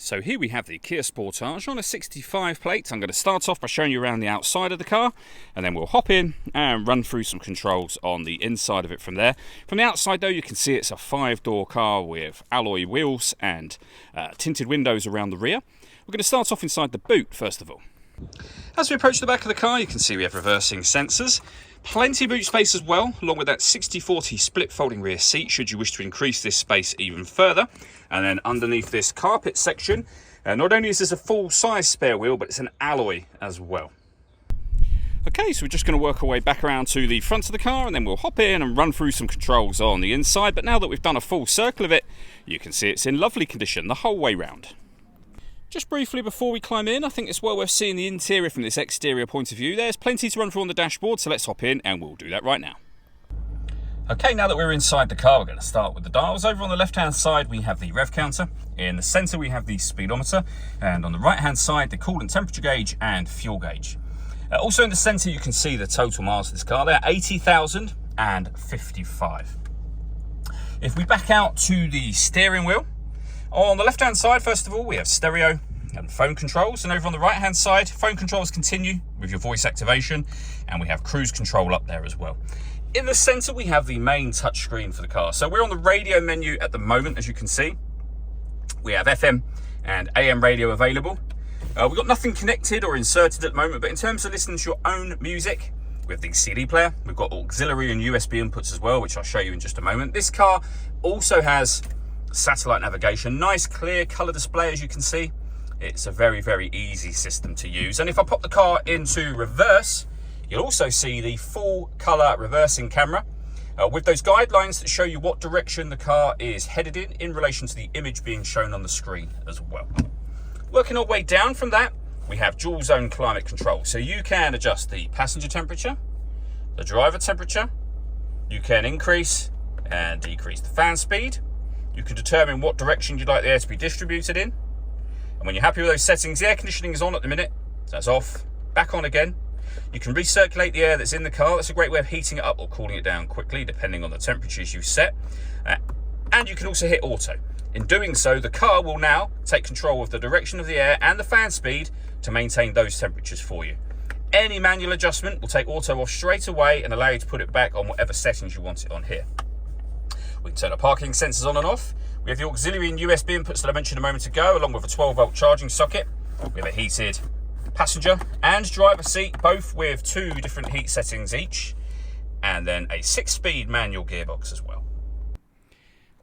So here we have the Kia Sportage on a 65 plate. I'm going to start off by showing you around the outside of the car, and then we'll hop in and run through some controls on the inside of it from there. From the outside though, you can see it's a 5-door car with alloy wheels and tinted windows around the rear. We're going to start off inside the boot first of all. As we approach the back of the car, you can see we have reversing sensors. Plenty of boot space as well, along with that 60/40 split folding rear seat should you wish to increase this space even further. And then underneath this carpet section, not only is this a full-size spare wheel, but it's an alloy as well. Okay, so we're just going to work our way back around to the front of the car, and then we'll hop in and run through some controls on the inside. But now that we've done a full circle of it, you can see it's in lovely condition the whole way round. Just briefly before we climb in, I think it's well worth seeing the interior from this exterior point of view. There's plenty to run through on the dashboard, so let's hop in and we'll do that right now. Okay, now that we're inside the car, we're going to start with the dials. Over on the left-hand side, we have the rev counter. In the centre, we have the speedometer. And on the right-hand side, the coolant temperature gauge and fuel gauge. Also in the centre, you can see the total miles of this car. They're 80,055. If we back out to the steering wheel, on the left-hand side, first of all, we have stereo and phone controls. And over on the right-hand side, phone controls continue with your voice activation. And we have cruise control up there as well. In the centre, we have the main touchscreen for the car. So we're on the radio menu at the moment, as you can see. We have FM and AM radio available. We've got nothing connected or inserted at the moment, but in terms of listening to your own music, we have the CD player. We've got auxiliary and USB inputs as well, which I'll show you in just a moment. This car also has satellite navigation. Nice clear colour display, as you can see. It's a very, very easy system to use. And if I pop the car into reverse, you'll also see the full colour reversing camera with those guidelines that show you what direction the car is headed in relation to the image being shown on the screen as well. Working our way down from that, we have dual zone climate control. So you can adjust the passenger temperature, the driver temperature, you can increase and decrease the fan speed, you can determine what direction you'd like the air to be distributed in. And when you're happy with those settings, the air conditioning is on at the minute, so that's off, back on again. You can recirculate the air that's in the car. That's a great way of heating it up or cooling it down quickly, depending on the temperatures you set. And you can also hit auto. In doing so, the car will now take control of the direction of the air and the fan speed to maintain those temperatures for you. Any manual adjustment will take auto off straight away and allow you to put it back on whatever settings you want it on here. We can turn our parking sensors on and off. We have the auxiliary and USB inputs that I mentioned a moment ago, along with a 12-volt charging socket. We have a heated passenger and driver seat, both with 2 different heat settings each, and then a 6-speed manual gearbox as well.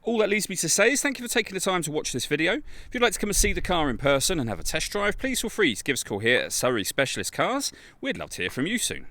All that leaves me to say is thank you for taking the time to watch this video. If you'd like to come and see the car in person and have a test drive, please feel free to give us a call here at Surrey Specialist Cars. We'd love to hear from you soon.